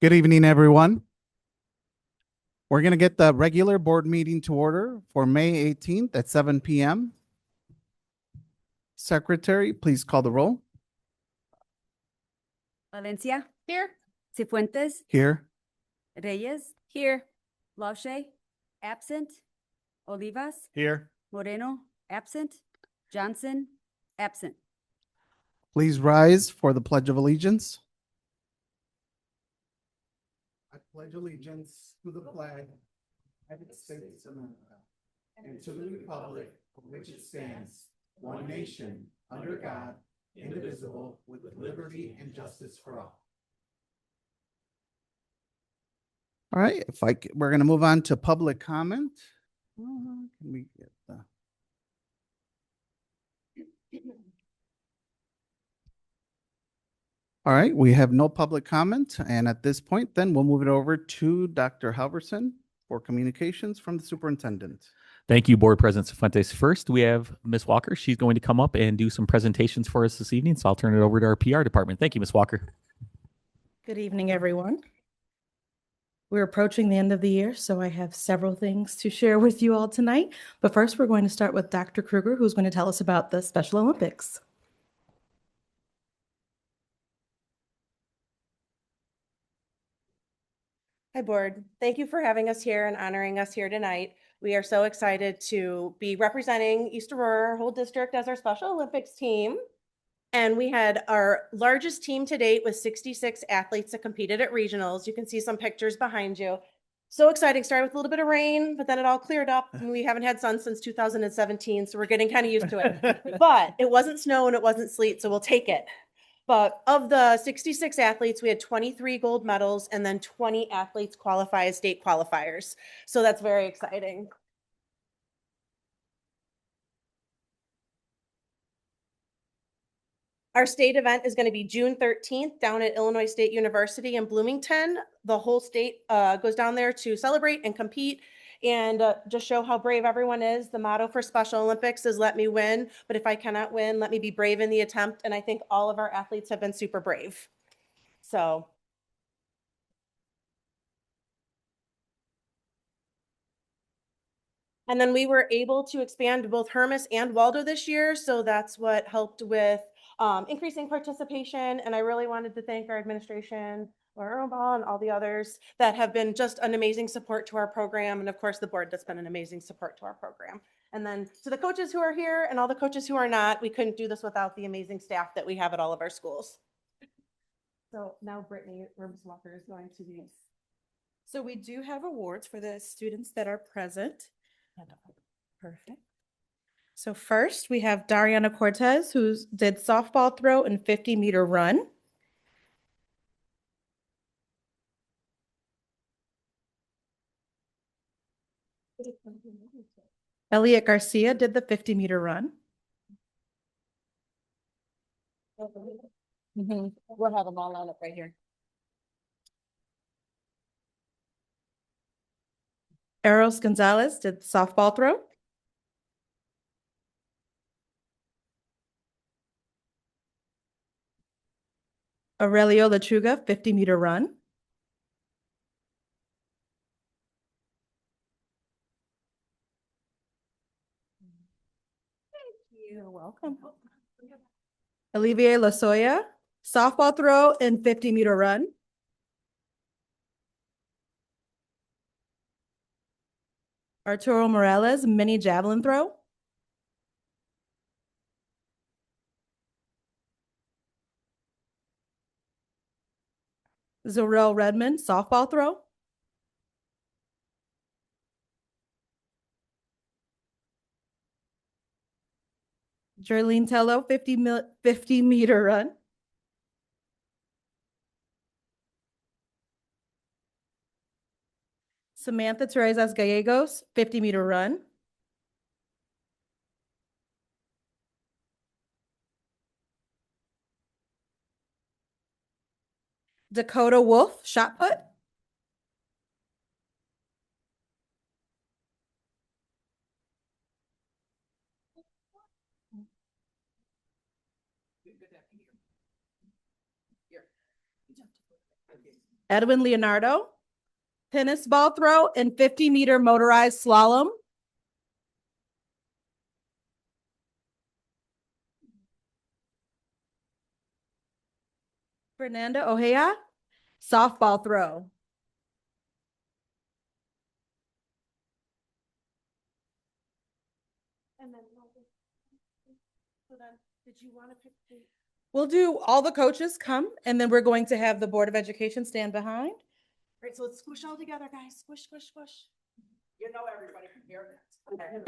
Good evening, everyone. We're going to get the regular board meeting to order for May 18th at 7 p.m. Secretary, please call the roll. Valencia. Here. Cifuentes. Here. Reyes. Here. Lache. Absent. Olivas. Here. Moreno. Absent. Johnson. Absent. Please rise for the Pledge of Allegiance. I pledge allegiance to the flag of the United States of America and to the republic for which it stands, one nation, under God, indivisible, with liberty and justice for all. All right, we're going to move on to public comment. Can we get the... All right, we have no public comment. And at this point, then we'll move it over to Dr. Halverson for communications from the superintendent. Thank you, Board President Cifuentes. First, we have Ms. Walker. She's going to come up and do some presentations for us this evening. So I'll turn it over to our PR department. Thank you, Ms. Walker. Good evening, everyone. We're approaching the end of the year, so I have several things to share with you all tonight. But first, we're going to start with Dr. Kruger, who's going to tell us about the Special Olympics. Hi, Board. Thank you for having us here and honoring us here tonight. We are so excited to be representing East Aurora, our whole district, as our Special Olympics team. And we had our largest team to date with 66 athletes that competed at regionals. You can see some pictures behind you. So exciting. Started with a little bit of rain, but then it all cleared up. And we haven't had sun since 2017, so we're getting kind of used to it. But it wasn't snow and it wasn't sleet, so we'll take it. But of the 66 athletes, we had 23 gold medals and then 20 athletes qualify as state qualifiers. So that's very exciting. Our state event is going to be June 13th down at Illinois State University in Bloomington. The whole state goes down there to celebrate and compete and just show how brave everyone is. The motto for Special Olympics is let me win, but if I cannot win, let me be brave in the attempt. And I think all of our athletes have been super brave. So. And then we were able to expand both Hermas and Waldo this year. So that's what helped with increasing participation. And I really wanted to thank our administration, Laura Ball, and all the others that have been just an amazing support to our program. And of course, the board that's been an amazing support to our program. And then to the coaches who are here and all the coaches who are not, we couldn't do this without the amazing staff that we have at all of our schools. So now Brittany Walker is going to be. So we do have awards for the students that are present. Perfect. So first we have Dariana Cortez, who did softball throw and 50-meter run. Elliot Garcia did the 50-meter run. We'll have them all lined up right here. Eros Gonzalez did the softball throw. Aurelio Lechuga, 50-meter run. You're welcome. Olivier Losoya, softball throw and 50-meter run. Arturo Morales, mini javelin throw. Zorel Redmond, softball throw. Jerlene Tello, 50-meter run. Samantha Terezas Gallegos, 50-meter run. Dakota Wolf, shot put. Edwin Leonardo, tennis ball throw, and 50-meter motorized slalom. Fernanda Ojea, softball throw. And then, so then, did you want to pick the? We'll do all the coaches come, and then we're going to have the Board of Education stand behind. All right, so let's squish all together, guys. Squish, squish, squish. You know everybody can hear that.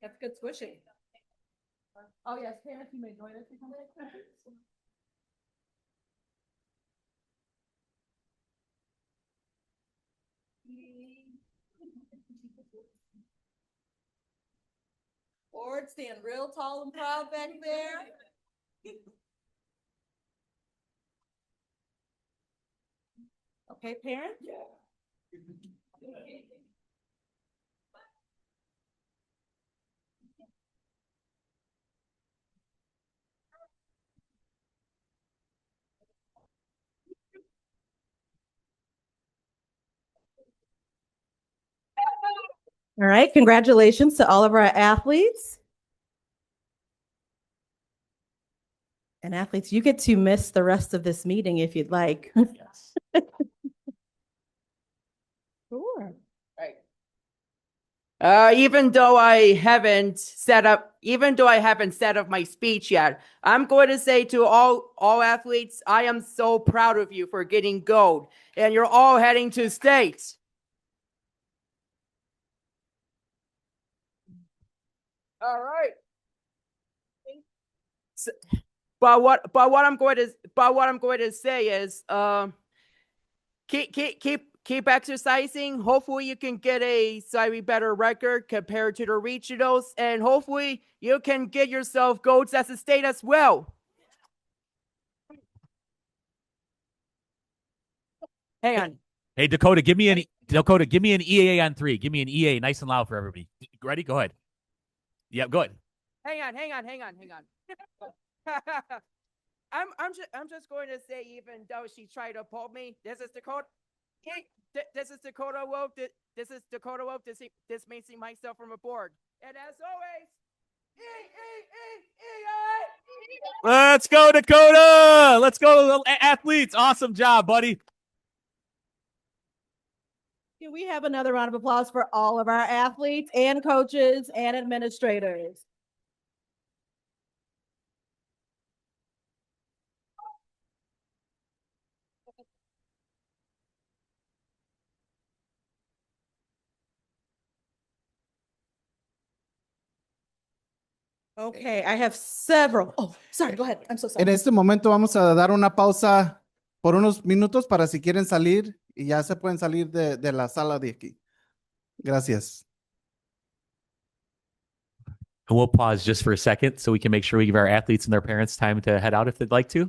That's good squishing. Oh, yes, parents, you may join us. Forward, stand real tall and proud back there. Okay, parent? All right, congratulations to all of our athletes. And athletes, you get to miss the rest of this meeting if you'd like. Yes. Sure. Even though I haven't set up my speech yet, I'm going to say to all athletes, I am so proud of you for getting gold, and you're all heading to state. All right. But what I'm going to say is, keep exercising. Hopefully you can get a slightly better record compared to the regionals, and hopefully you can get yourself golds as a state as well. Hang on. Hey, Dakota, give me an EAA on 3. Give me an EA, nice and loud for everybody. Ready? Go ahead. Yep, go ahead. Hang on. I'm just going to say, even though she tried to pull me, this is Dakota. This is Dakota Wolf. This is Dakota Wolf. Dismissing myself from a board. And as always, Let's go, Dakota. Let's go, athletes. Awesome job, buddy. Can we have another round of applause for all of our athletes and coaches and administrators? Okay, I have several. Oh, sorry, go ahead. I'm so sorry. En este momento vamos a dar una pausa por unos minutos para si quieren salir y ya se pueden salir de la sala de aquí. Gracias. And we'll pause just for a second so we can make sure we give our athletes and their parents time to head out if they'd like to.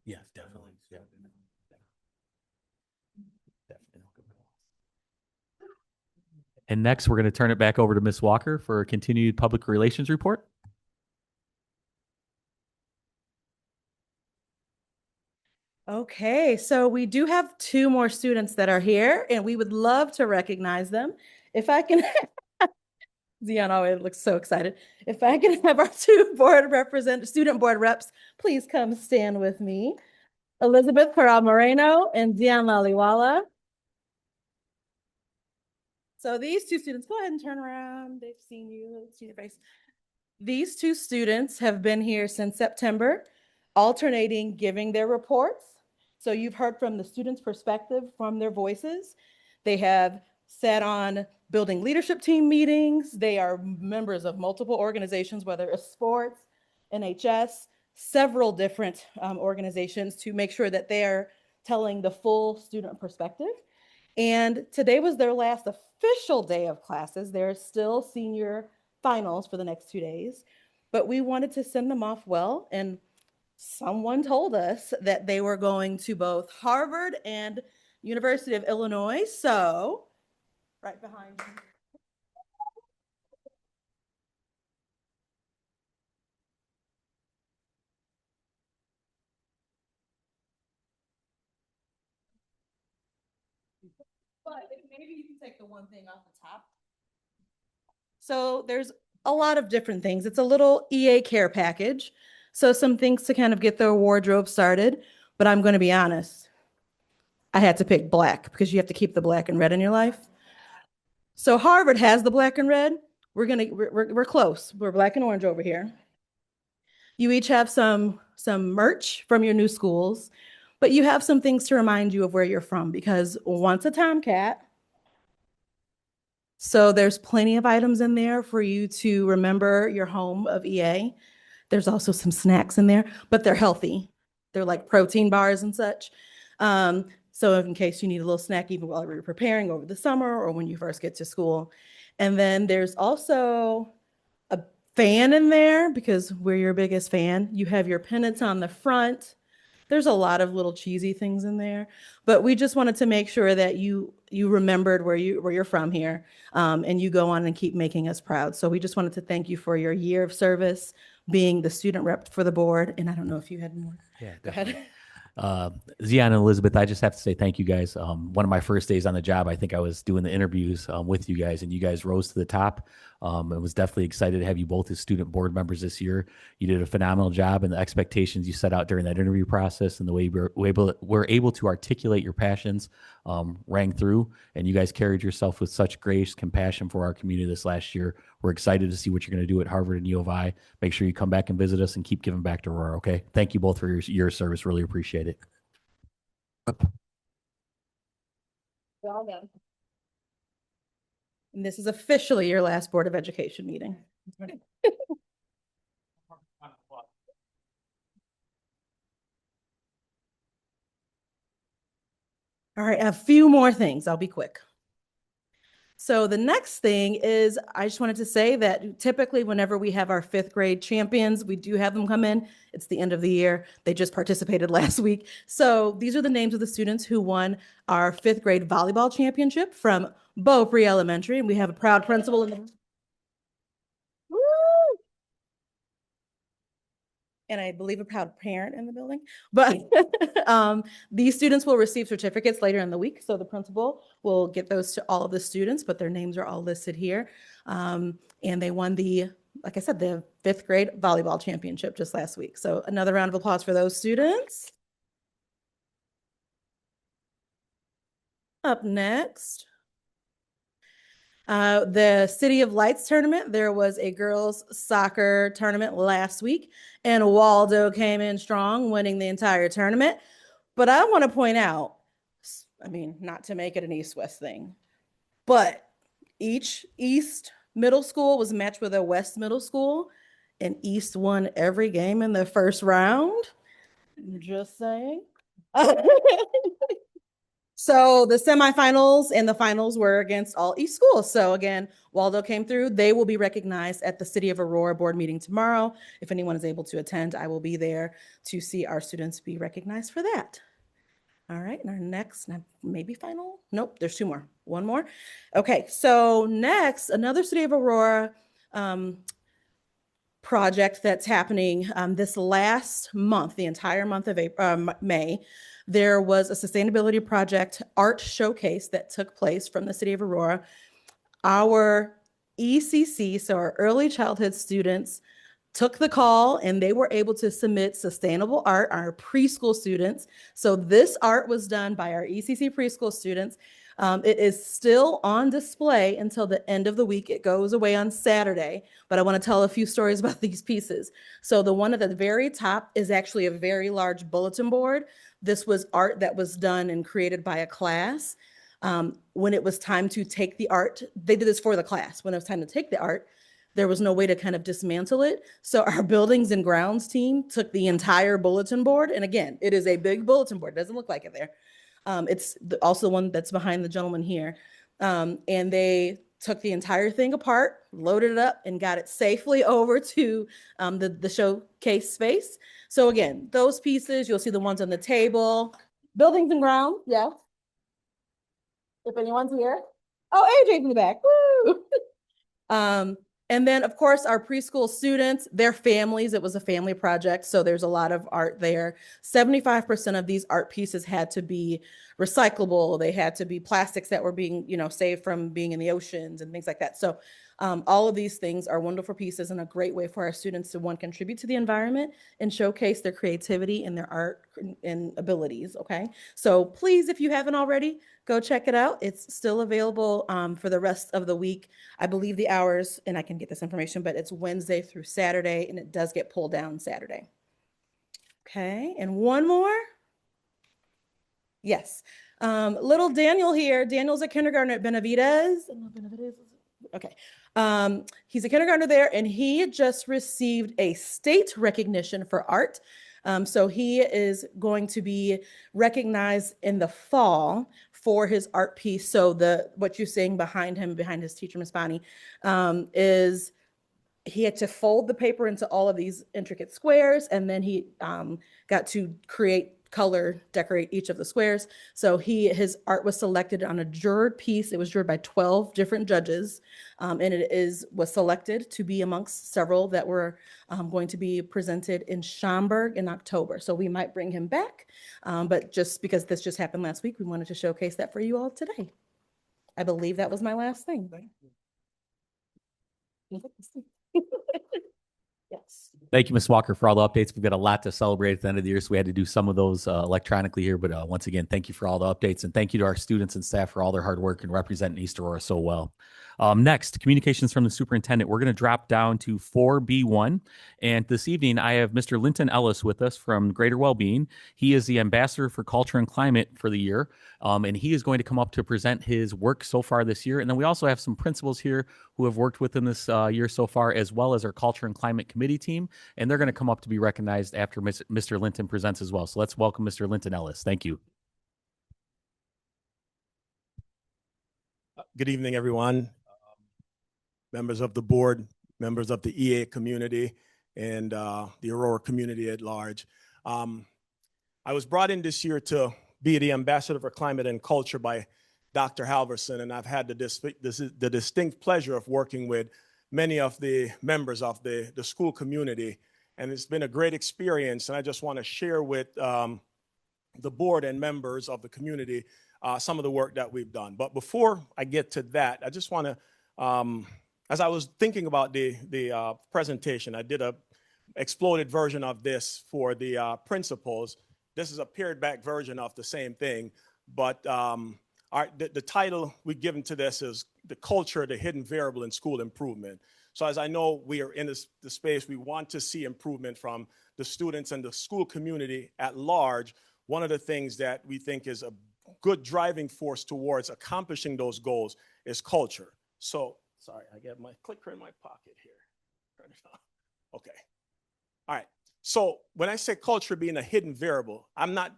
Yes, definitely. Yeah. And next, we're going to turn it back over to Ms. Walker for a continued public relations report. Okay, so we do have 2 more students that are here, and we would love to recognize them. If I can, Zion always looks so excited. If I can have our 2 student board reps, please come stand with me. Elizabeth Corral Moreno and Zion Laliwala. So these 2 students, go ahead and turn around. They've seen you, see your face. These 2 students have been here since September, alternating giving their reports So you've heard from the students' perspective, from their voices. They have sat on building leadership team meetings. They are members of multiple organizations, whether it's sports, NHS, several different organizations, to make sure that they are telling the full student perspective. And today was their last official day of classes. There's still senior finals for the next 2 days, but we wanted to send them off well. And someone told us that they were going to both Harvard and University of Illinois. So right behind you. But maybe you can take the one thing off the top. So there's a lot of different things. It's a little EA care package. So some things to kind of get their wardrobe started. But I'm going to be honest, I had to pick black because you have to keep the black and red in your life. So Harvard has the black and red. We're close. We're black and orange over here. You each have some merch from your new schools, but you have some things to remind you of where you're from, because once a Tomcat. So there's plenty of items in there for you to remember your home of EA. There's also some snacks in there, but they're healthy. They're like protein bars and such. So in case you need a little snack, even while you're preparing over the summer or when you first get to school. And then there's also a fan in there because we're your biggest fan. You have your pennants on the front. There's a lot of little cheesy things in there, but we just wanted to make sure that you remembered where you're from here, and you go on and keep making us proud. So we just wanted to thank you for your year of service, being the student rep for the board. And I don't know if you had more. Yeah, Go ahead. Zion and Elizabeth, I just have to say thank you guys. One of my first days on the job, I think I was doing the interviews with you guys, and you guys rose to the top. I was definitely excited to have you both as student board members this year. You did a phenomenal job, and the expectations you set out during that interview process and the way you were able to articulate your passions rang through, and you guys carried yourself with such grace, compassion for our community this last year. We're excited to see what you're going to do at Harvard and U of I. Make sure you come back and visit us and keep giving back to Aurora, okay? Thank you both for your service. Really appreciate it. And this is officially your last Board of Education meeting. All right, a few more things. I'll be quick. So the next thing is, I just wanted to say that typically whenever we have our 5th grade champions, we do have them come in. It's the end of the year. They just participated last week. So these are the names of the students who won our 5th grade volleyball championship from Beaupre Elementary. And we have a proud principal in the and I believe a proud parent in the building. But these students will receive certificates later in the week. So the principal will get those to all of the students, but their names are all listed here. And they won like I said, the 5th grade volleyball championship just last week. So another round of applause for those students. Up next, the City of Lights tournament. There was a girls soccer tournament last week, and Waldo came in strong, winning the entire tournament. But I want to point out, I mean, not to make it an East-West thing, but each East middle school was matched with a West middle school, and East won every game in the first round. Just saying. So the semifinals and the finals were against all East schools. So again, Waldo came through. They will be recognized at the City of Aurora board meeting tomorrow. If anyone is able to attend, I will be there to see our students be recognized for that. All right, and our next, maybe final? Nope, there's 2 more. 1 more. Okay, so next, another City of Aurora project that's happening this last month, the entire month of May. There was a sustainability project art showcase that took place from the City of Aurora. Our ECC, so our early childhood students, took the call and they were able to submit sustainable art, our preschool students. So this art was done by our ECC preschool students. It is still on display until the end of the week. It goes away on Saturday, but I want to tell a few stories about these pieces. So the one at the very top is actually a very large bulletin board. This was art that was done and created by a class. When it was time to take the art, they did this for the class. When it was time to take the art, there was no way to kind of dismantle it. So our buildings and grounds team took the entire bulletin board. And again, it is a big bulletin board. It doesn't look like it there. It's also the one that's behind the gentleman here. And they took the entire thing apart, loaded it up, and got it safely over to the showcase space. So again, those pieces, you'll see the ones on the table. Buildings and grounds, yeah. If anyone's here. Oh, AJ's in the back. Woo! And then, of course, our preschool students, their families, it was a family project, so there's a lot of art there. 75% of these art pieces had to be recyclable. They had to be plastics that were being, saved from being in the oceans and things like that. So all of these things are wonderful pieces and a great way for our students to, one, contribute to the environment and showcase their creativity and their art and abilities, okay? So please, if you haven't already, go check it out. It's still available for the rest of the week. I believe the hours, and I can get this information, but it's Wednesday through Saturday, and it does get pulled down Saturday. Okay, and one more. Yes. Little Daniel here. Daniel's a kindergartner at Benavides. Okay. He's a kindergartner there, and he just received a state recognition for art. So he is going to be recognized in the fall for his art piece. So what you're seeing behind him, behind his teacher, Miss Bonnie, is he had to fold the paper into all of these intricate squares, and then he got to decorate each of the squares. So his art was selected on a juror piece. It was jured by 12 different judges, and it was selected to be amongst several that were going to be presented in Schaumburg in October. So we might bring him back, but just because this just happened last week, we wanted to showcase that for you all today. I believe that was my last thing. Yes. Thank you, Ms. Walker, for all the updates. We've got a lot to celebrate at the end of the year, so we had to do some of those electronically here. But once again, thank you for all the updates, and thank you to our students and staff for all their hard work and representing East Aurora so well. Next, communications from the superintendent. We're going to drop down to 4B1. And this evening, I have Mr. Linton Ellis with us from Greater Wellbeing. He is the ambassador for culture and climate for the year. And he is going to come up to present his work so far this year. And then we also have some principals here who have worked within this year so far, as well as our culture and climate committee team. And they're going to come up to be recognized after Mr. Linton presents as well. So let's welcome Mr. Linton Ellis. Thank you. Good evening, everyone. Members of the board, members of the EA community, and the Aurora community at large. I was brought in this year to be the ambassador for climate and culture by Dr. Halverson, and I've had the distinct pleasure of working with many of the members of the school community, and it's been a great experience, and I just want to share with the board and members of the community some of the work that we've done. But before I get to that, I just want to, as I was thinking about the presentation, I did a exploded version of this for the principals. This is a pared back version of the same thing, but the title we've given to this is The Culture, the Hidden Variable in School Improvement. So as I know we are in the space, we want to see improvement from the students and the school community at large. One of the things that we think is a good driving force towards accomplishing those goals is culture. So, sorry, I got my clicker in my pocket here. Turn it on. Okay. All right. So when I say culture being a hidden variable, I'm not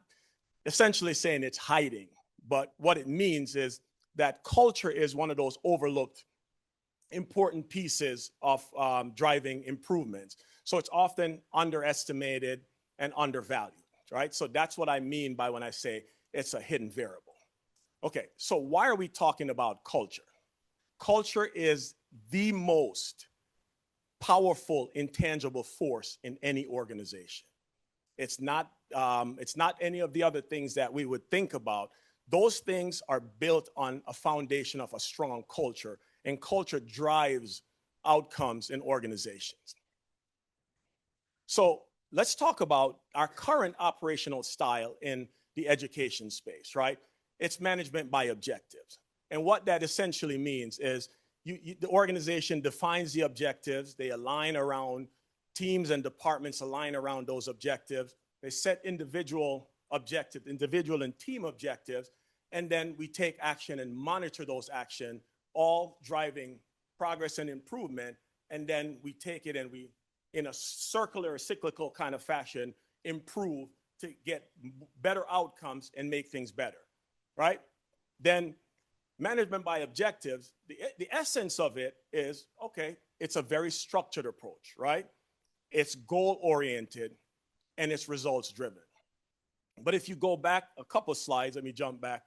essentially saying it's hiding, but what it means is that culture is one of those overlooked important pieces of driving improvements. So it's often underestimated and undervalued, right? So that's what I mean by when I say it's a hidden variable. Okay, so why are we talking about culture? Culture is the most powerful, intangible force in any organization. It's not any of the other things that we would think about. Those things are built on a foundation of a strong culture, and culture drives outcomes in organizations. So let's talk about our current operational style in the education space, right? it's management by objectives. And what that essentially means is the organization defines the objectives. They align around teams and departments align around those objectives. They set individual objectives, individual and team objectives, and then we take action and monitor those actions, all driving progress and improvement. And then we take it and we, in a circular, cyclical kind of fashion, improve to get better outcomes and make things better, right? Then management by objectives, the essence of it is, okay, it's a very structured approach, right? It's goal-oriented and it's results-driven. But if you go back a couple slides, let me jump back,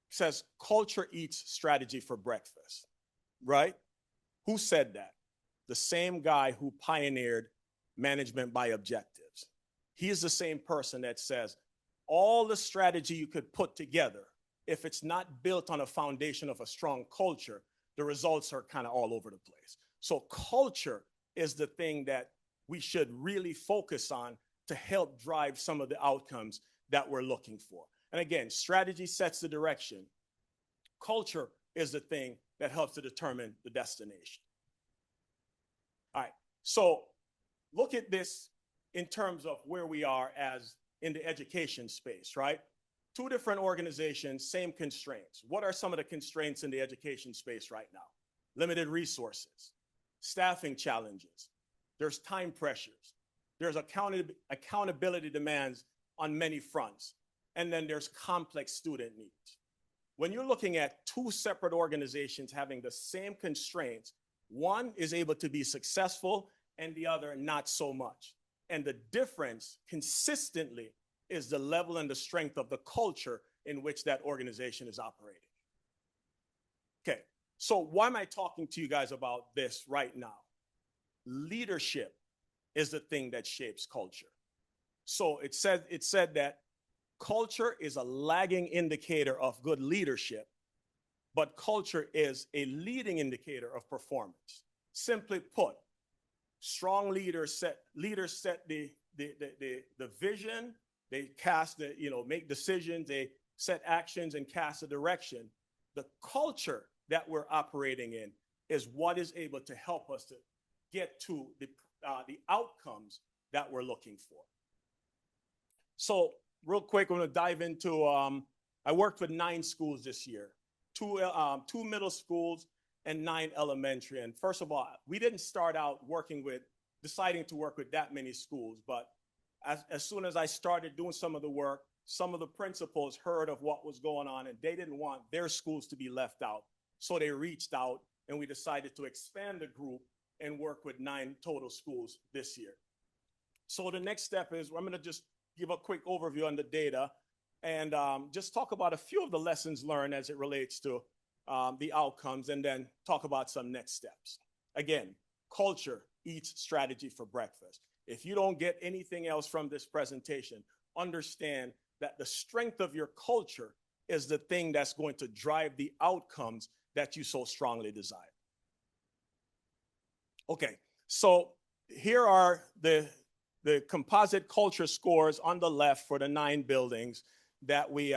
it says culture eats strategy for breakfast, right? Who said that? The same guy who pioneered management by objectives. He is the same person that says all the strategy you could put together, if it's not built on a foundation of a strong culture, the results are kind of all over the place. So culture is the thing that we should really focus on to help drive some of the outcomes that we're looking for. And again, strategy sets the direction. Culture is the thing that helps to determine the destination. All right, so look at this in terms of where we are as in the education space, right? Two different organizations, same constraints. What are some of the constraints in the education space right now? Limited resources, staffing challenges, there's time pressures, there's accountability demands on many fronts, and then there's complex student needs. When you're looking at two separate organizations having the same constraints, one is able to be successful and the other not so much. And the difference consistently is the level and the strength of the culture in which that organization is operating. Okay, so why am I talking to you guys about this right now? Leadership is the thing that shapes culture. So it said that culture is a lagging indicator of good leadership, but culture is a leading indicator of performance. Simply put, strong leaders set the vision, they cast the, make decisions, they set actions and cast a direction. The culture that we're operating in is what is able to help us to get to the outcomes that we're looking for. So real quick, I'm going to dive into, I worked with 9 schools this year, two middle schools and 9 elementary. And first of all, we didn't start out deciding to work with that many schools, but as soon as I started doing some of the work, some of the principals heard of what was going on and they didn't want their schools to be left out. So they reached out and we decided to expand the group and work with 9 total schools this year. So the next step is I'm going to just give a quick overview on the data and just talk about a few of the lessons learned as it relates to the outcomes and then talk about some next steps. Again, culture eats strategy for breakfast. If you don't get anything else from this presentation, understand that the strength of your culture is the thing that's going to drive the outcomes that you so strongly desire. Okay, so here are the composite culture scores on the left for the 9 buildings that we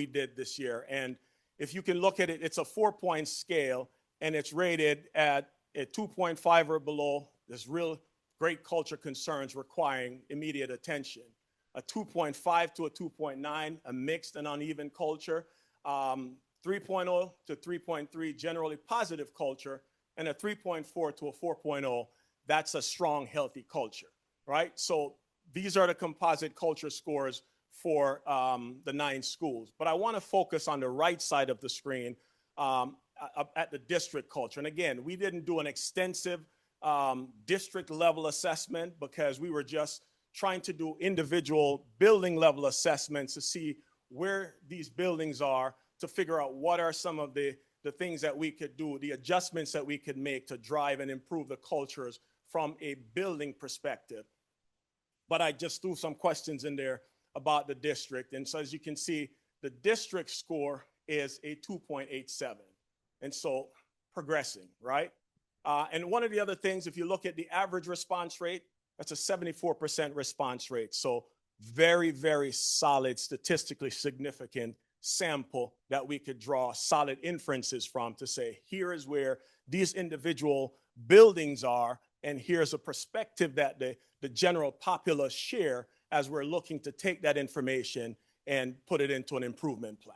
did this year. And if you can look at it, it's a 4-point scale and it's rated at a 2.5 or below. There's real great culture concerns requiring immediate attention. A 2.5 to a 2.9, a mixed and uneven culture. 3.0 to 3.3, generally positive culture. And a 3.4 to a 4.0, that's a strong, healthy culture, right? So these are the composite culture scores for the 9 schools. But I want to focus on the right side of the screen at the district culture. And again, we didn't do an extensive district level assessment because we were just trying to do individual building level assessments to see where these buildings are, to figure out what are some of the things that we could do, the adjustments that we could make to drive and improve the cultures from a building perspective. But I just threw some questions in there about the district. And so as you can see, the district score is a 2.87. And so progressing, right? And one of the other things, if you look at the average response rate, that's a 74% response rate. So very, very solid, statistically significant sample that we could draw solid inferences from to say, here is where these individual buildings are, and here's a perspective that the general populace share as we're looking to take that information and put it into an improvement plan.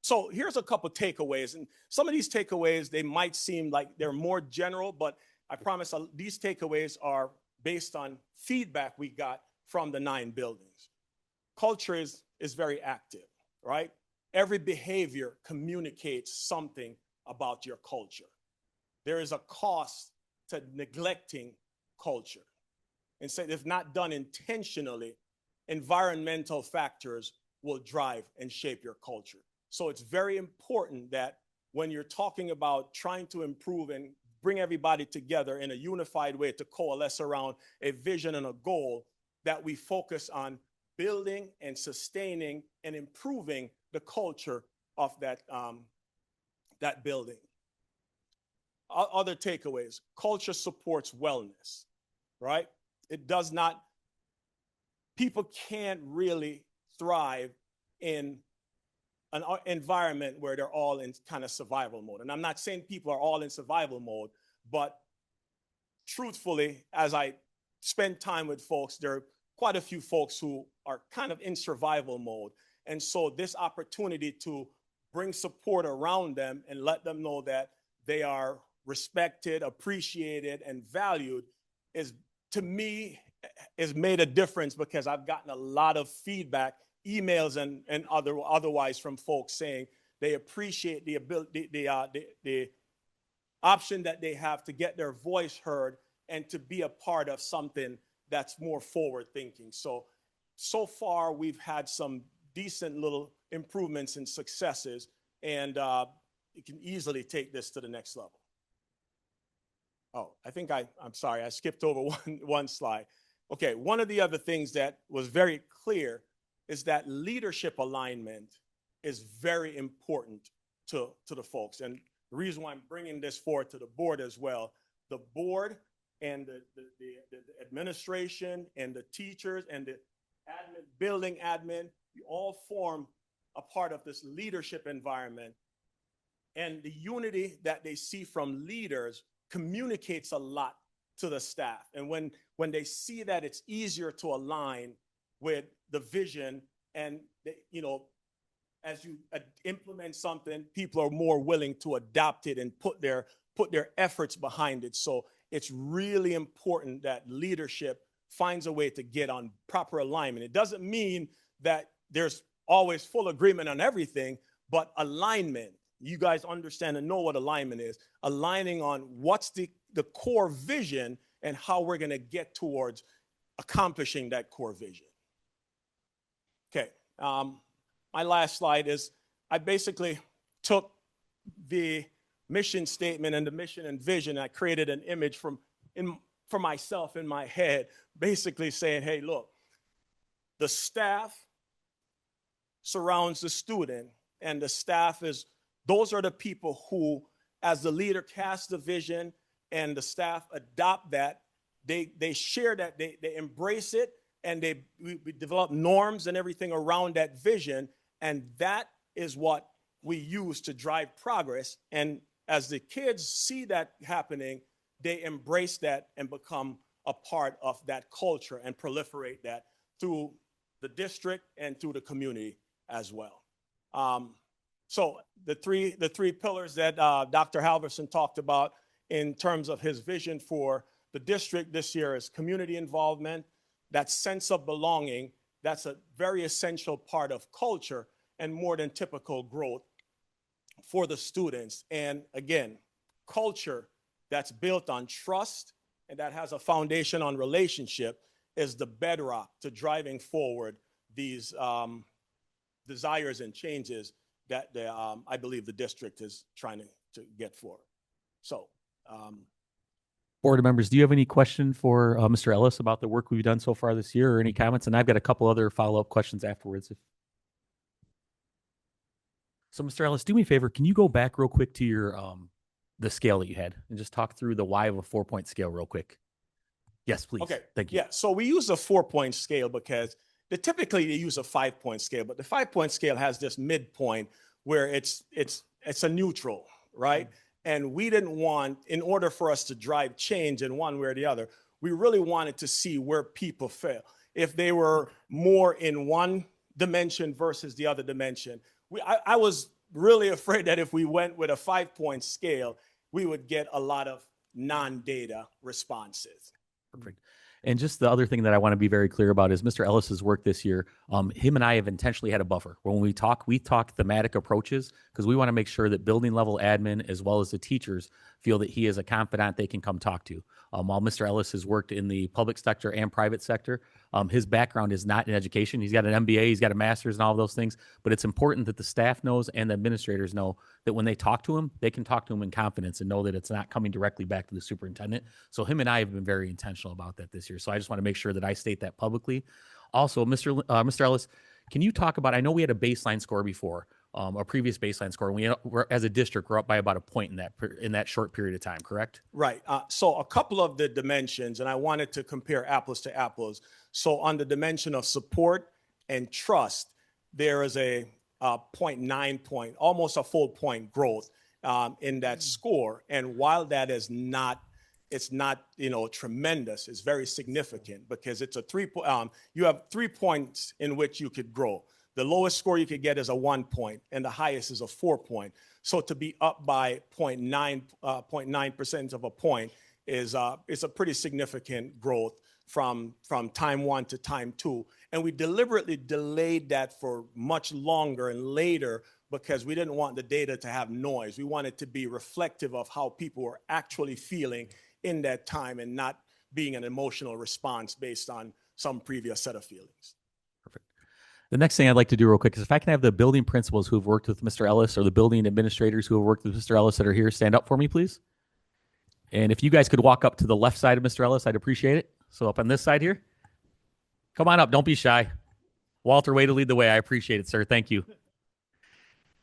So here's a couple takeaways, and some of these takeaways, they might seem like they're more general, but I promise these takeaways are based on feedback we got from the 9 buildings. Culture is very active, right? Every behavior communicates something about your culture. There is a cost to neglecting culture. And so if not done intentionally, environmental factors will drive and shape your culture. So it's very important that when you're talking about trying to improve and bring everybody together in a unified way to coalesce around a vision and a goal, that we focus on building and sustaining and improving the culture of that, that building. Other takeaways: culture supports wellness, right? It does not, people can't really thrive in an environment where they're all in kind of survival mode. And I'm not saying people are all in survival mode, but truthfully, as I spend time with folks, there are quite a few folks who are kind of in survival mode. And so this opportunity to bring support around them and let them know that they are respected, appreciated, and valued is, to me, has made a difference, because I've gotten a lot of feedback, emails and otherwise, from folks saying they appreciate the ability, the option that they have to get their voice heard and to be a part of something that's more forward thinking. So far we've had some decent little improvements and successes, and you can easily take this to the next level. Oh, I think I'm sorry, I skipped over one slide. Okay, one of the other things that was very clear is that leadership alignment is very important to the folks. And the reason why I'm bringing this forward to the board as well, the board and the administration and the teachers and the admin, building admin, you all form a part of this leadership environment. And the unity that they see from leaders communicates a lot to the staff. And when they see that, it's easier to align with the vision, and as you implement something, people are more willing to adopt it and put their efforts behind it. So it's really important that leadership finds a way to get on proper alignment. It doesn't mean that there's always full agreement on everything, but alignment. You guys understand and know what alignment is. Aligning on what's the core vision and how we're going to get towards accomplishing that core vision. Okay, my last slide is, I basically took the mission statement and the mission and vision. I created an image for myself in my head, basically saying, hey, look, the staff surrounds the student, and the staff those are the people who, as the leader casts the vision and the staff adopt that, they share that, they embrace it, and we develop norms and everything around that vision. And that is what we use to drive progress. And as the kids see that happening, they embrace that and become a part of that culture and proliferate that through the district and through the community as well. So the three pillars that Dr. Halverson talked about in terms of his vision for the district this year is community involvement, that sense of belonging. That's a very essential part of culture and more than typical growth for the students. And again, culture that's built on trust and that has a foundation on relationship is the bedrock to driving forward these desires and changes that I believe the district is trying to get forward. So, Board members, do you have any question for Mr. Ellis about the work we've done so far this year, or any comments? And I've got a couple other follow-up questions afterwards. So, Mr. Ellis, do me a favor. Can you go back real quick to your the scale that you had and just talk through the why of a 4-point scale real quick? Yes, please. okay. Thank you. Yeah, so we use a 4-point scale because typically they use a 5-point scale, but the 5-point scale has this midpoint where it's a neutral, right? And we didn't want, in order for us to drive change in one way or the other, we really wanted to see where people fell. If they were more in one dimension versus the other dimension. I was really afraid that if we went with a 5-point scale, we would get a lot of non-data responses. Perfect. And just the other thing that I want to be very clear about is Mr. Ellis's work this year. Him and I have intentionally had a buffer. When we talk thematic approaches because we want to make sure that building level admin as well as the teachers feel that he is a confidant they can come talk to. While Mr. Ellis has worked in the public sector and private sector, his background is not in education. He's got an MBA, he's got a master's and all of those things, but it's important that the staff knows and the administrators know that when they talk to him, they can talk to him in confidence and know that it's not coming directly back to the superintendent. So him and I have been very intentional about that this year. So I just want to make sure that I state that publicly. Also, Mr. Ellis, can you talk about, I know we had a baseline score before, a previous baseline score, and we're as a district, we're up by about a point in that short period of time, correct? Right. So a couple of the dimensions, and I wanted to compare apples to apples. So on the dimension of support and trust, there is a 0.9 point, almost a full point growth in that score. And while that is not, it's not, tremendous, it's very significant because it's you have 3 points in which you could grow. The lowest score you could get is a 1 point, and the highest is a 4 point. So to be up by 0.9% of a point is a pretty significant growth from time 1 to time 2. And we deliberately delayed that for much longer and later because we didn't want the data to have noise. We wanted to be reflective of how people were actually feeling in that time and not being an emotional response based on some previous set of feelings. Perfect. The next thing I'd like to do real quick is if I can have the building principals who have worked with Mr. Ellis or the building administrators who have worked with Mr. Ellis that are here, stand up for me, please. And if you guys could walk up to the left side of Mr. Ellis, I'd appreciate it. So up on this side here. Come on up. Don't be shy. Walter, way to lead the way. I appreciate it, sir. Thank you.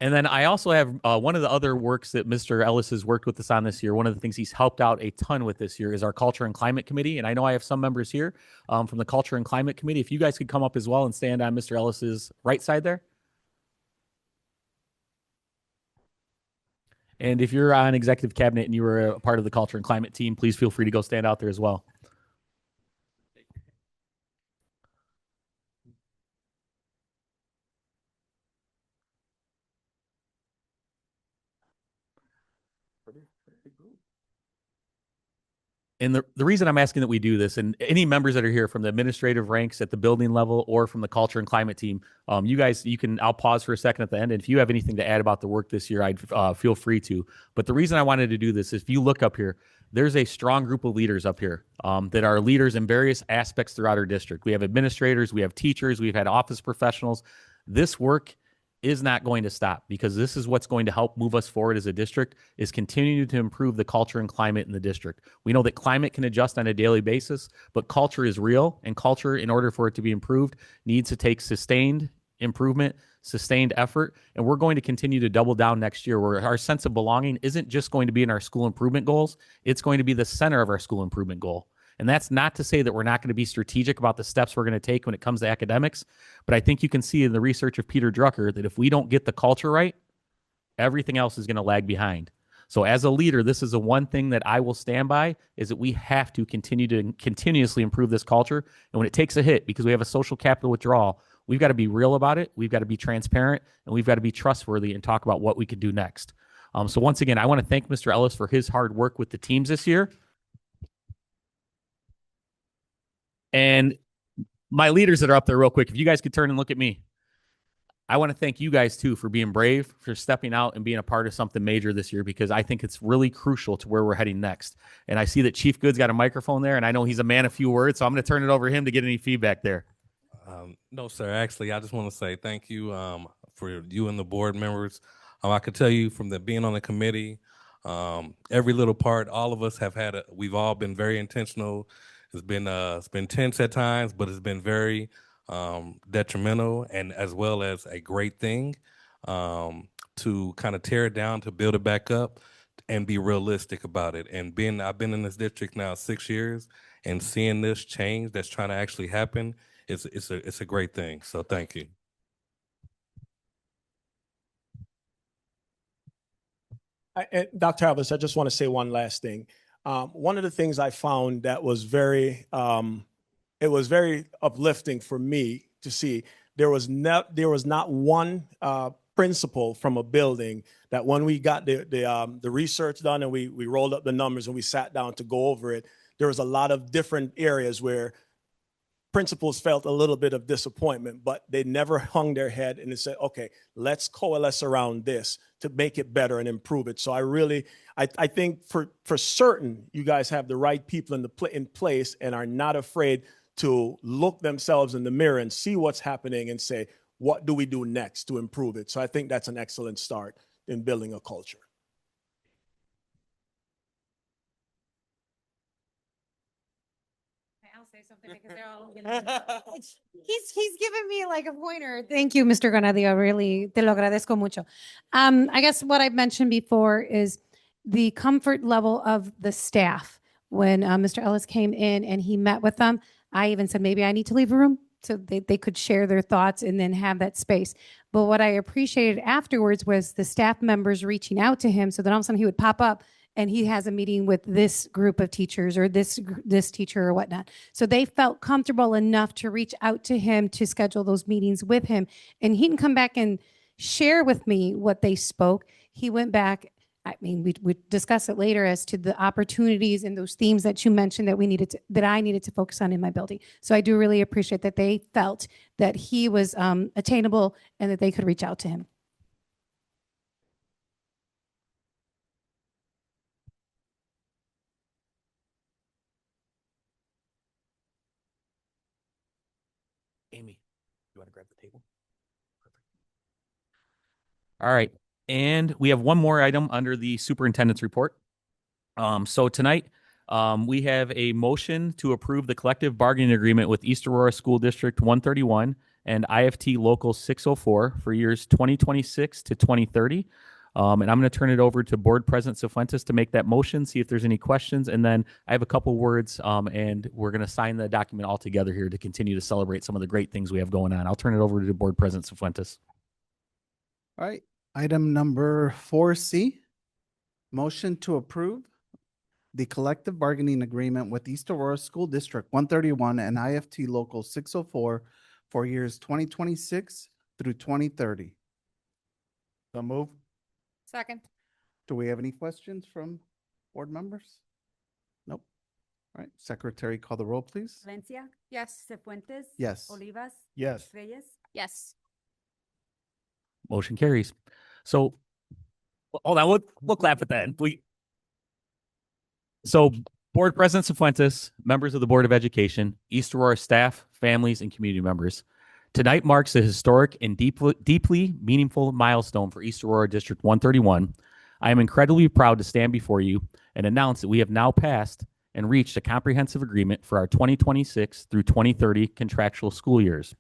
And then I also have one of the other works that Mr. Ellis has worked with us on this year. One of the things he's helped out a ton with this year is our Culture and Climate Committee. And I know I have some members here from the Culture and Climate Committee. If you guys could come up as well and stand on Mr. Ellis's right side there. And if you're on executive cabinet and you were a part of the Culture and Climate team, please feel free to go stand out there as well. And the reason I'm asking that we do this, and any members that are here from the administrative ranks at the building level or from the culture and climate team, you guys, I'll pause for a second at the end. And if you have anything to add about the work this year, I'd feel free to. But the reason I wanted to do this is if you look up here, there's a strong group of leaders up here that are leaders in various aspects throughout our district. We have administrators, we have teachers, we've had office professionals. This work is not going to stop because this is what's going to help move us forward as a district is continuing to improve the culture and climate in the district. We know that climate can adjust on a daily basis, but culture is real, and culture, in order for it to be improved, needs to take sustained improvement, sustained effort, and we're going to continue to double down next year where our sense of belonging isn't just going to be in our school improvement goals, it's going to be the center of our school improvement goal. And that's not to say that we're not going to be strategic about the steps we're going to take when it comes to academics. But I think you can see in the research of Peter Drucker that if we don't get the culture right, everything else is going to lag behind. So as a leader, this is the one thing that I will stand by is that we have to continuously improve this culture. And when it takes a hit, because we have a social capital withdrawal, we've got to be real about it. We've got to be transparent, and we've got to be trustworthy and talk about what we could do next. So once again, I want to thank Mr. Ellis for his hard work with the teams this year. And my leaders that are up there real quick, if you guys could turn and look at me. I want to thank you guys too for being brave, for stepping out and being a part of something major this year, because I think it's really crucial to where we're heading next. And I see that Chief Good's got a microphone there, and I know he's a man of few words, so I'm going to turn it over to him to get any feedback there. No, sir. Actually, I just want to say thank you for you and the board members. I could tell you from being on the committee, every little part, all of us we've all been very intentional. It's been tense at times, but it's been very detrimental and as well as a great thing to kind of tear it down, to build it back up and be realistic about it. And I've been in this district now 6 years, and seeing this change that's trying to actually happen it's a great thing. So thank you. And Dr. Alvis, I just want to say one last thing. One of the things I found that was very uplifting for me to see there was not one principal from a building that when we got the research done and we rolled up the numbers and we sat down to go over it, there was a lot of different areas where principals felt a little bit of disappointment, but they never hung their head and they said, okay, let's coalesce around this to make it better and improve it. So I think for certain, you guys have the right people in place and are not afraid to look themselves in the mirror and see what's happening and say, what do we do next to improve it? So I think that's an excellent start in building a culture. I'll say something because they're all he's giving me like a pointer. Thank you, Mr. Ganadio. Really, te lo agradezco mucho. I guess what I've mentioned before is the comfort level of the staff. When Mr. Ellis came in and he met with them, I even said, maybe I need to leave a room so they could share their thoughts and then have that space. But what I appreciated afterwards was the staff members reaching out to him so that all of a sudden he would pop up and he has a meeting with this group of teachers or this teacher or whatnot. So they felt comfortable enough to reach out to him to schedule those meetings with him. And he can come back and share with me what they spoke. He went back. I mean, we discuss it later as to the opportunities and those themes that you mentioned that I needed to focus on in my building. So I do really appreciate that they felt that he was attainable and that they could reach out to him. Amy, you want to grab the table? Perfect. All right. And we have one more item under the superintendent's report. So tonight, we have a motion to approve the collective bargaining agreement with East Aurora School District 131 and IFT Local 604 for years 2026 to 2030. And I'm going to turn it over to Board President Cifuentes to make that motion, see if there's any questions. And then I have a couple words, and we're going to sign the document all together here to continue to celebrate some of the great things we have going on. I'll turn it over to Board President Cifuentes. All right, item number 4C, motion to approve the collective bargaining agreement with East Aurora School District 131 and IFT Local 604 for years 2026 through 2030. So move. Second. Do we have any questions from board members? Nope. All right, secretary, call the roll, please. Valencia, Yes. Cifuentes. Yes. Olivas, Yes. Reyes, Yes. Motion carries. So, hold on, we'll clap at that. So, Board President Cifuentes, members of the Board of Education, East Aurora staff, families, and community members. Tonight marks a historic and deeply meaningful milestone for East Aurora District 131. I am incredibly proud to stand before you and announce that we have now passed and reached a comprehensive agreement for our 2026 through 2030 contractual school years.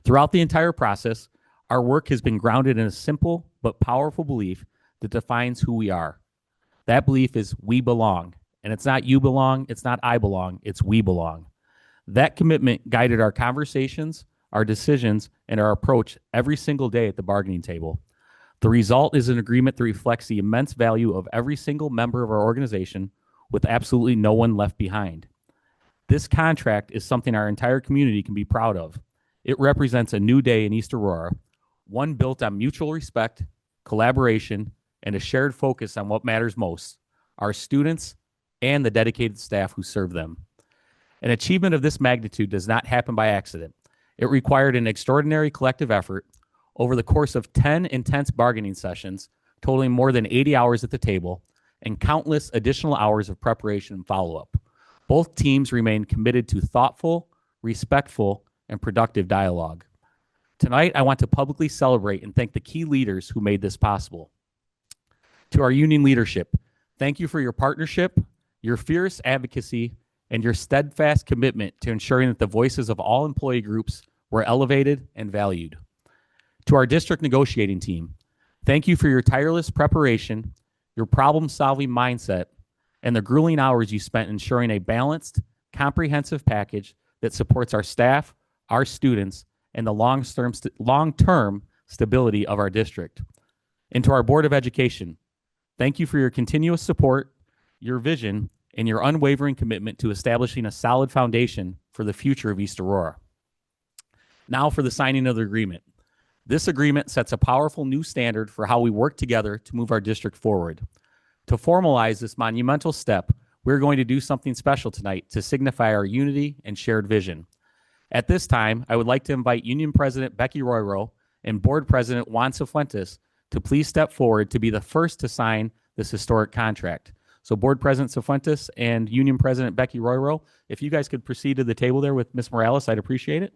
Throughout the entire process, our work has been grounded in a simple but powerful belief that defines who we are. That belief is we belong. And it's not you belong, it's not I belong, it's we belong. That commitment guided our conversations, our decisions, and our approach every single day at the bargaining table. The result is an agreement that reflects the immense value of every single member of our organization, with absolutely no one left behind. This contract is something our entire community can be proud of. It represents a new day in East Aurora, one built on mutual respect, collaboration, and a shared focus on what matters most, our students and the dedicated staff who serve them. An achievement of this magnitude does not happen by accident. It required an extraordinary collective effort over the course of 10 intense bargaining sessions, totaling more than 80 hours at the table, and countless additional hours of preparation and follow-up. Both teams remained committed to thoughtful, respectful, and productive dialogue. Tonight, I want to publicly celebrate and thank the key leaders who made this possible. To our union leadership, thank you for your partnership, your fierce advocacy, and your steadfast commitment to ensuring that the voices of all employee groups were elevated and valued. To our district negotiating team, thank you for your tireless preparation, your problem-solving mindset, and the grueling hours you spent ensuring a balanced, comprehensive package that supports our staff, our students, and the long-term stability of our district. And to our Board of Education, thank you for your continuous support, your vision, and your unwavering commitment to establishing a solid foundation for the future of East Aurora. Now for the signing of the agreement. This agreement sets a powerful new standard for how we work together to move our district forward. To formalize this monumental step, we're going to do something special tonight to signify our unity and shared vision. At this time, I would like to invite Union President Becky Royro and Board President Juan Cifuentes to please step forward to be the first to sign this historic contract. So Board President Cifuentes and Union President Becky Royro, if you guys could proceed to the table there with Ms. Morales, I'd appreciate it.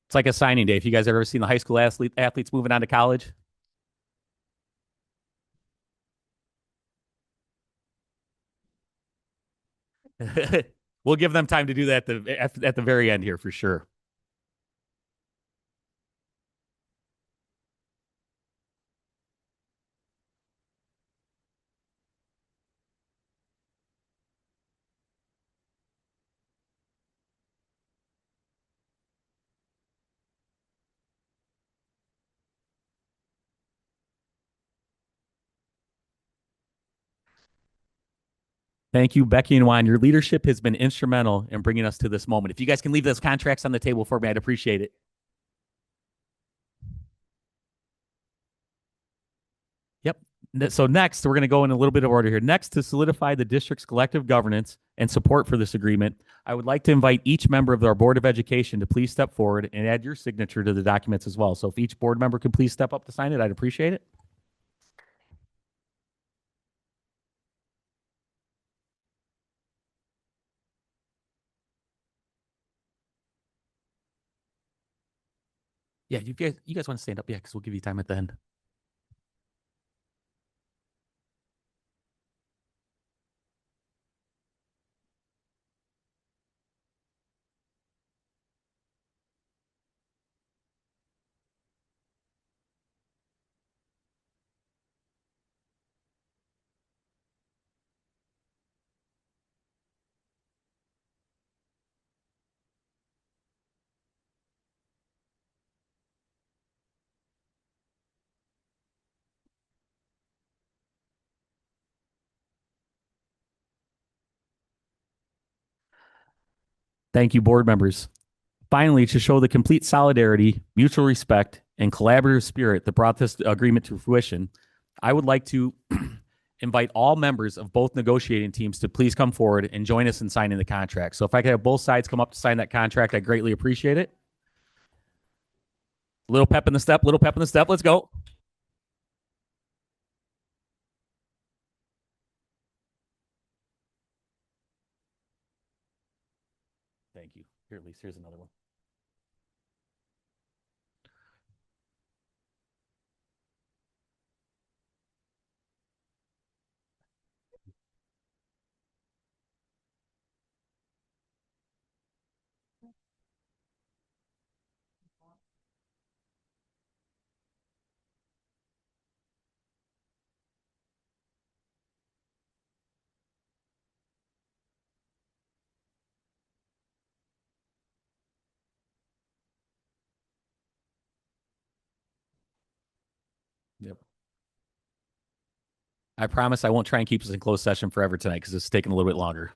It's like a signing day. If you guys have ever seen the high school athletes moving on to college. We'll give them time to do that at the very end here for sure. Thank you, Becky and Juan. Your leadership has been instrumental in bringing us to this moment. If you guys can leave those contracts on the table for me, I'd appreciate it. Yep. So next, we're going to go in a little bit of order here. Next, to solidify the district's collective governance and support for this agreement, I would like to invite each member of our Board of Education to please step forward and add your signature to the documents as well. So if each board member could please step up to sign it, I'd appreciate it. Yeah, you guys want to stand up? Yeah, because we'll give you time at the end. Thank you, board members. Finally, to show the complete solidarity, mutual respect, and collaborative spirit that brought this agreement to fruition, I would like to invite all members of both negotiating teams to please come forward and join us in signing the contract. So if I could have both sides come up to sign that contract, I greatly appreciate it. Little pep in the step, little pep in the step. Let's go. Thank you. Here, at least here's another one. Yep. I promise I won't try and keep us in closed session forever tonight because it's taking a little bit longer.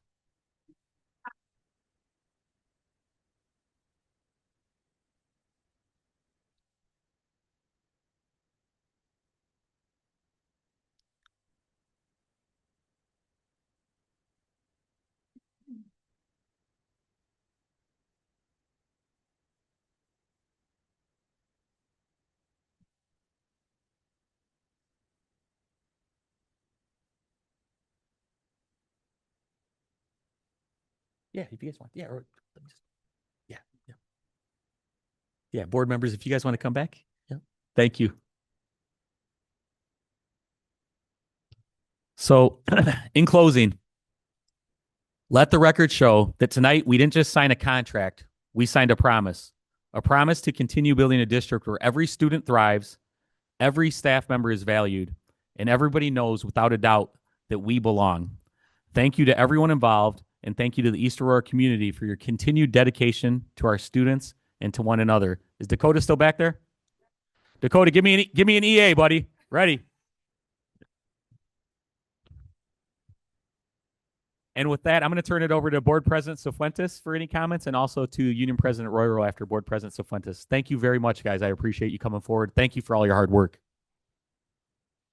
Yeah, if you guys want. Yeah, or let me just. Yeah, yeah. Yeah, board members, if you guys want to come back. Yeah. Thank you. So, in closing, Let the record show that tonight we didn't just sign a contract, we signed a promise to continue building a district where every student thrives, every staff member is valued, and everybody knows without a doubt that we belong. Thank you to everyone involved, and thank you to the East Aurora community for your continued dedication to our students and to one another. Is Dakota still back there? Dakota, give me an EA, buddy. Ready. And with that, I'm going to turn it over to Board President Cifuentes for any comments, and also to Union President Royro after Board President Cifuentes. Thank you very much, guys. I appreciate you coming forward. Thank you for all your hard work.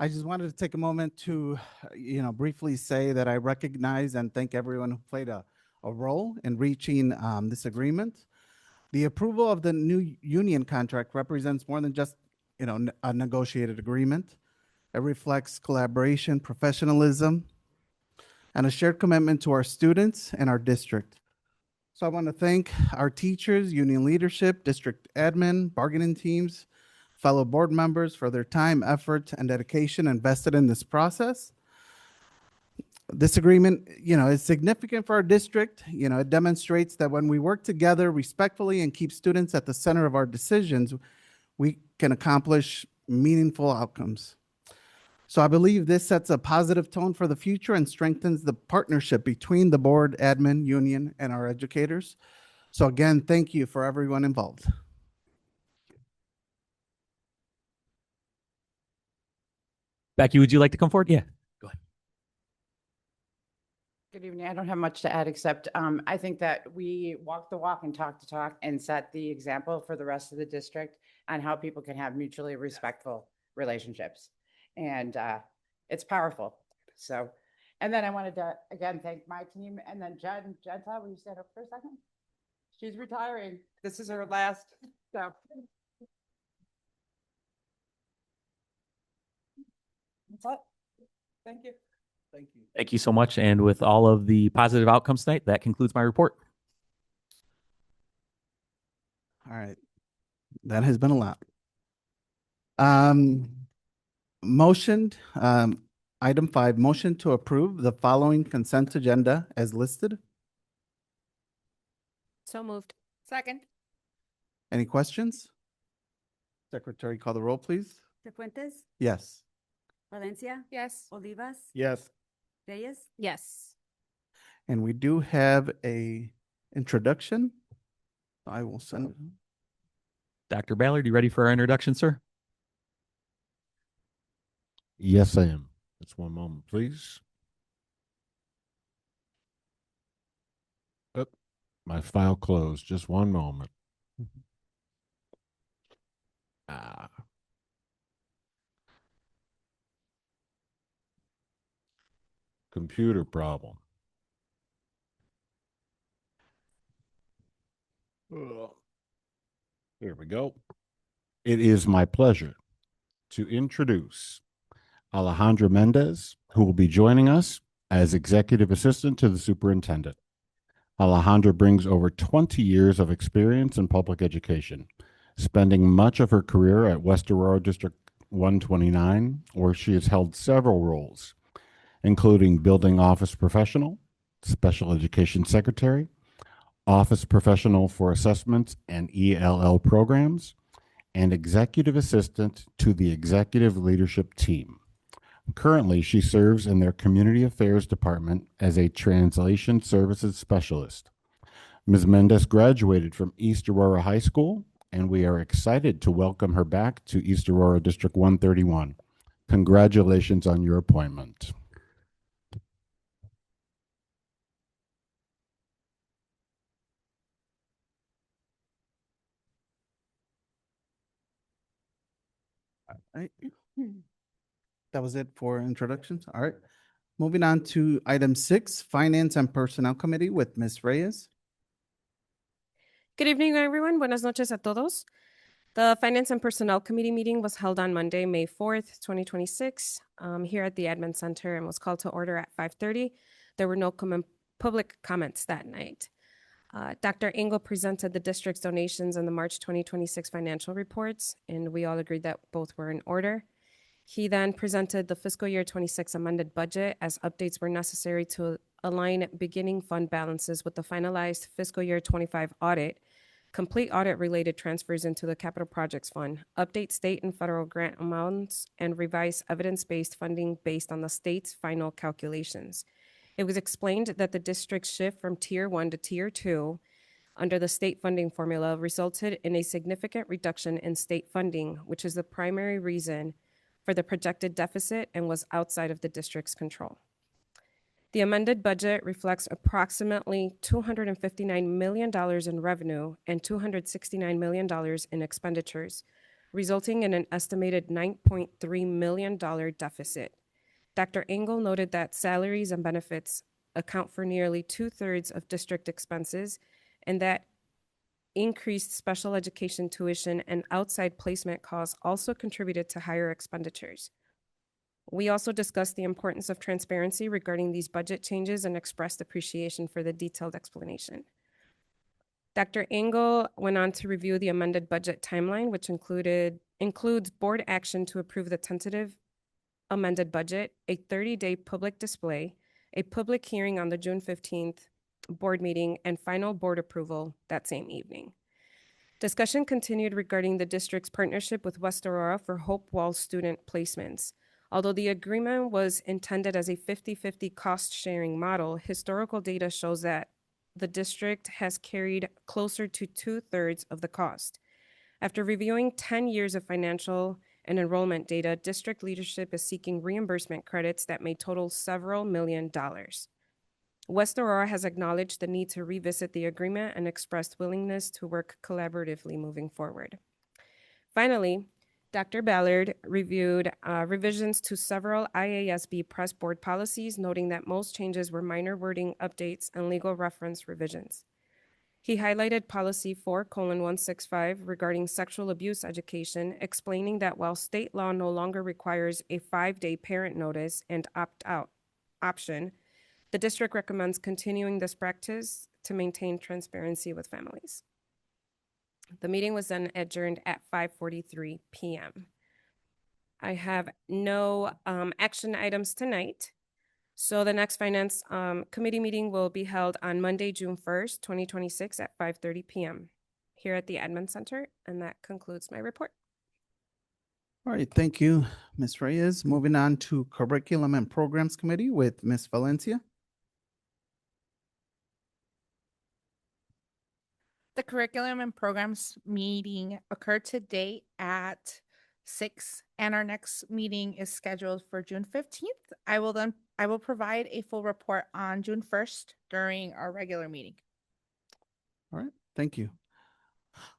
I just wanted to take a moment to, briefly say that I recognize and thank everyone who played a role in reaching this agreement. The approval of the new union contract represents more than just, a negotiated agreement. It reflects collaboration, professionalism, and a shared commitment to our students and our district. So I want to thank our teachers, union leadership, district admin, bargaining teams, fellow board members for their time, effort, and dedication invested in this process. This agreement, is significant for our district. It demonstrates that when we work together respectfully and keep students at the center of our decisions, we can accomplish meaningful outcomes. So I believe this sets a positive tone for the future and strengthens the partnership between the board, admin, union, and our educators. So again, thank you for everyone involved. Becky, would you like to come forward? Yeah. Go ahead. Good evening. I don't have much to add except I think that we walk the walk and talk the talk and set the example for the rest of the district on how people can have mutually respectful relationships. And it's powerful. So, and then I wanted to, again, thank my team. And then Jenta, will you stand up for a second? She's retiring. This is her last. So. That's it. Thank you. Thank you. Thank you so much. And with all of the positive outcomes tonight, that concludes my report. All right. That has been a lot. Motioned, item 5, motion to approve the following consent agenda as listed. So moved. Second. Any questions? Secretary, call the roll, please. Cifuentes, Yes. Valencia, Yes. Olivas, Yes. Reyes, Yes. And we do have a introduction. I will send. Dr. Ballard, you ready for our introduction, sir? Yes, I am. Just one moment, please. Oh, my file closed. Just one moment. Computer problem. Here we go. It is my pleasure to introduce Alejandra Mendez, who will be joining us as Executive Assistant to the Superintendent. Alejandra brings over 20 years of experience in public education, spending much of her career at West Aurora District 129, where she has held several roles, including building office professional, special education secretary, office professional for assessments and ELL programs, and executive assistant to the executive leadership team. Currently, she serves in their community affairs department as a translation services specialist. Ms. Mendez graduated from East Aurora High School, and we are excited to welcome her back to East Aurora District 131. Congratulations on your appointment. Right. That was it for introductions. All right. Moving on to item 6, Finance and Personnel Committee with Ms. Reyes. Good evening, everyone. Buenas noches a todos. The Finance and Personnel Committee meeting was held on Monday, May 4th, 2026, here at the Admin Center and was called to order at 5:30. There were no public comments that night. Dr. Engel presented the district's donations in the March 2026 financial reports, and we all agreed that both were in order. He then presented the fiscal year 26 amended budget as updates were necessary to align beginning fund balances with the finalized fiscal year 25 audit, complete audit-related transfers into the Capital Projects Fund, update state and federal grant amounts, and revise evidence-based funding based on the state's final calculations. It was explained that the district's shift from Tier 1 to Tier 2 under the state funding formula resulted in a significant reduction in state funding, which is the primary reason for the projected deficit and was outside of the district's control. The amended budget reflects approximately $259 million in revenue and $269 million in expenditures, resulting in an estimated $9.3 million deficit. Dr. Engel noted that salaries and benefits account for nearly 2/3 of district expenses, and that increased special education tuition and outside placement costs also contributed to higher expenditures. We also discussed the importance of transparency regarding these budget changes and expressed appreciation for the detailed explanation. Dr. Engel went on to review the amended budget timeline, which includes board action to approve the tentative amended budget, a 30-day public display, a public hearing on the June 15th board meeting, and final board approval that same evening. Discussion continued regarding the district's partnership with West Aurora for Hope Wall student placements. Although the agreement was intended as a 50-50 cost-sharing model, historical data shows that the district has carried closer to 2/3 of the cost. After reviewing 10 years of financial and enrollment data, district leadership is seeking reimbursement credits that may total several $1,000,000. West Aurora has acknowledged the need to revisit the agreement and expressed willingness to work collaboratively moving forward. Finally, Dr. Ballard reviewed revisions to several IASB press board policies, noting that most changes were minor wording updates and legal reference revisions. He highlighted policy 4:165 regarding sexual abuse education, explaining that while state law no longer requires a 5-day parent notice and opt-out option, the district recommends continuing this practice to maintain transparency with families. The meeting was then adjourned at 5:43 p.m. I have no action items tonight. So the next Finance Committee meeting will be held on Monday, June 1st, 2026 at 5:30 p.m. here at the Admin Center. And that concludes my report. All right, thank you, Ms. Reyes. Moving on to Curriculum and Programs Committee with Ms. Valencia. The Curriculum and Programs meeting occurred today at 6, and our next meeting is scheduled for June 15th. I will provide a full report on June 1st during our regular meeting. All right, thank you.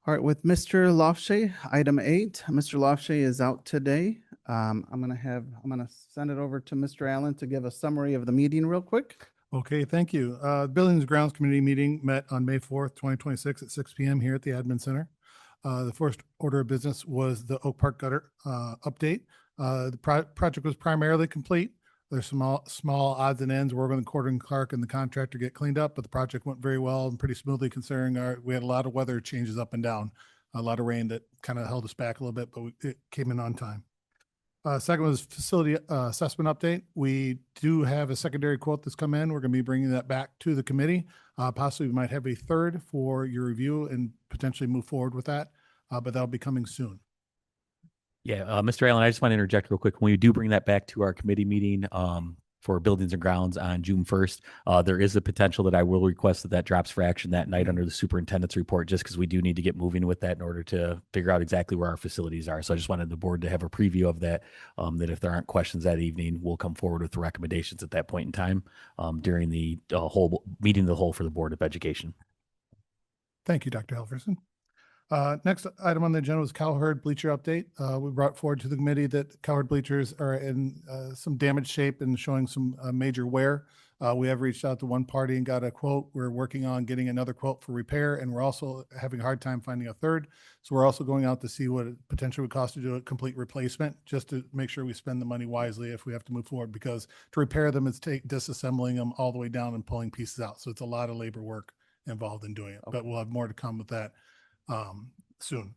All right, with Mr. Lofshay, item 8. Mr. Lofshay is out today. I'm gonna send it over to Mr. Allen to give a summary of the meeting real quick. Okay, thank you. Buildings and Grounds Committee meeting met on May 4th, 2026 at 6 p.m. here at the Admin Center. The first order of business was the Oak Park gutter update. The project was primarily complete. There's some small odds and ends. We're going to Corder and Clark and the contractor get cleaned up, but the project went very well and pretty smoothly considering we had a lot of weather changes up and down, a lot of rain that kind of held us back a little bit, but it came in on time. Second was facility assessment update. We do have a secondary quote that's come in. We're going to be bringing that back to the committee. Possibly we might have a third for your review and potentially move forward with that, but that'll be coming soon. Yeah, Mr. Allen, I just want to interject real quick. When we do bring that back to our committee meeting for Buildings and Grounds on June 1st, there is a potential that I will request that drops for action that night under the superintendent's report, just because we do need to get moving with that in order to figure out exactly where our facilities are. So I just wanted the board to have a preview of that, that if there aren't questions that evening, we'll come forward with the recommendations at that point in time during the whole meeting of the whole for the Board of Education. Thank you, Dr. Helferson. Next item on the agenda was Cowherd bleacher update. We brought forward to the committee that Cowherd bleachers are in some damaged shape and showing some major wear. We have reached out to one party and got a quote. We're working on getting another quote for repair, and we're also having a hard time finding a third. So we're also going out to see what it potentially would cost to do a complete replacement, just to make sure we spend the money wisely if we have to move forward, because to repair them, it's disassembling them all the way down and pulling pieces out. So it's a lot of labor work involved in doing it, but we'll have more to come with that soon.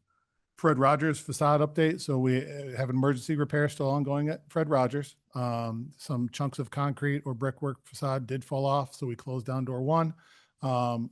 Fred Rogers facade update. So we have an emergency repair still ongoing at Fred Rogers. Some chunks of concrete or brickwork facade did fall off, so we closed down door one.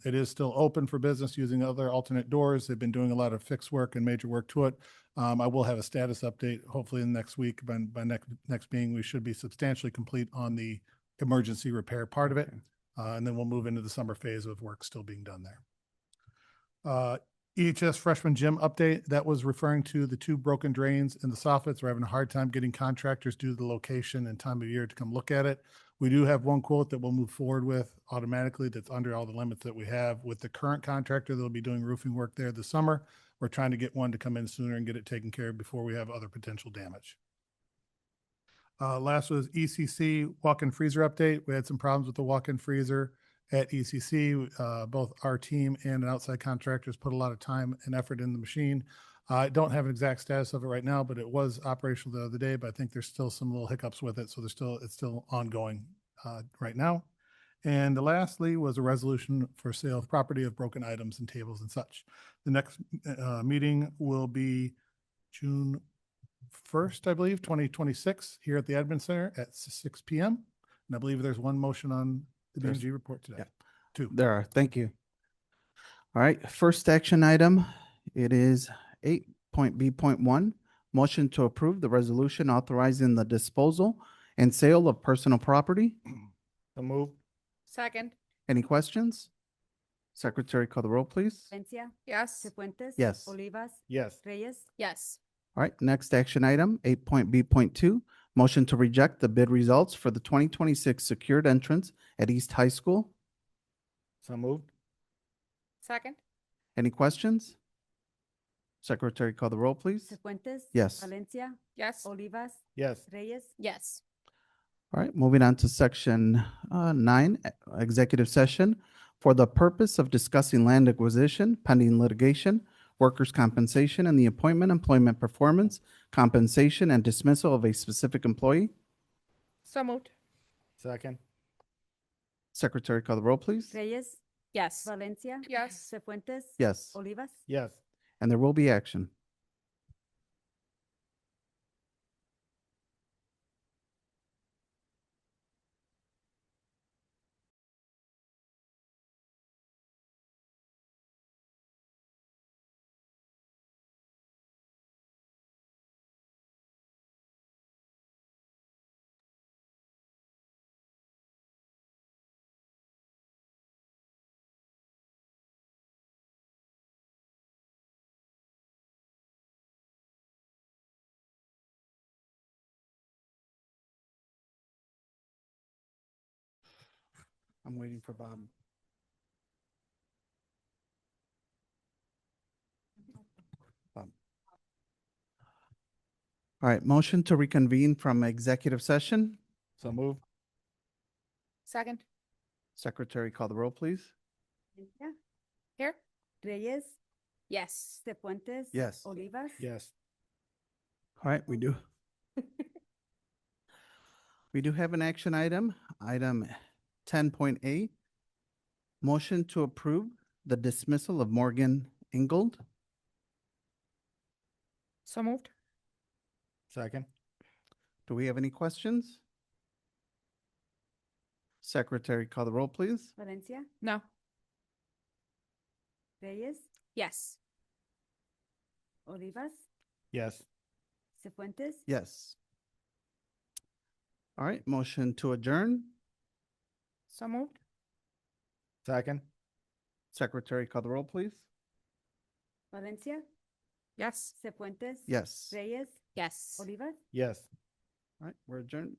It is still open for business using other alternate doors. They've been doing a lot of fix work and major work to it. I will have a status update hopefully in the next week. By next meeting, we should be substantially complete on the emergency repair part of it. And then we'll move into the summer phase of work still being done there. EHS freshman gym update, that was referring to the two broken drains in the soffits. We're having a hard time getting contractors due to the location and time of year to come look at it. We do have one quote that we'll move forward with automatically that's under all the limits that we have. With the current contractor that'll be doing roofing work there this summer, we're trying to get one to come in sooner and get it taken care of before we have other potential damage. Last was ECC walk-in freezer update. We had some problems with the walk-in freezer at ECC. Both our team and an outside contractors put a lot of time and effort in the machine. I don't have an exact status of it right now, but it was operational the other day, but I think there's still some little hiccups with it. So it's still ongoing right now. And lastly was a resolution for sale of property of broken items and tables and such. The next meeting will be June 1st, I believe, 2026 here at the Admin Center at 6 p.m. And I believe there's one motion on the BMG report today. Yeah. Two. There are. Thank you. All right. First action item, it is 8.B.1, motion to approve the resolution authorizing the disposal and sale of personal property. So move. Second. Any questions? Secretary, call the roll, please. Valencia, Yes. Cefuentes. Yes. Olivas, Yes. Reyes, Yes. All right. Next action item, 8.B.2, motion to reject the bid results for the 2026 secured entrance at East High School. So moved. Second. Any questions? Secretary, call the roll, please. Cefuentes. Yes. Valencia, Yes. Olivas, Yes. Reyes, Yes. All right, moving on to section 9, executive session. For the purpose of discussing land acquisition, pending litigation, workers' compensation, and the appointment, employment performance, compensation, and dismissal of a specific employee. So moved. Second. Secretary, call the roll, please. Reyes, Yes. Valencia, Yes. Cefuentes, Yes, Olivas, Yes. and there will be action. I'm waiting for Bob. Bob. All right, motion to reconvene from executive session. So moved. Second. Secretary, call the roll, please. Valencia, Here. Reyes, Yes. Cefuentes, Yes. Olivas, Yes. All right, we do. We do have an action item, item 10.8. Motion to approve the dismissal of Morgan Ingold. So moved. Second. Do we have any questions? Secretary, call the roll, please. Valencia, No. Reyes, Yes. Olivas, Yes. Cefuentes, Yes. All right, motion to adjourn. So moved. Second. Secretary, call the roll, please. Valencia, Yes. Cefuentes, Yes. Reyes, Yes. Olivas. Yes. All right, we're adjourned.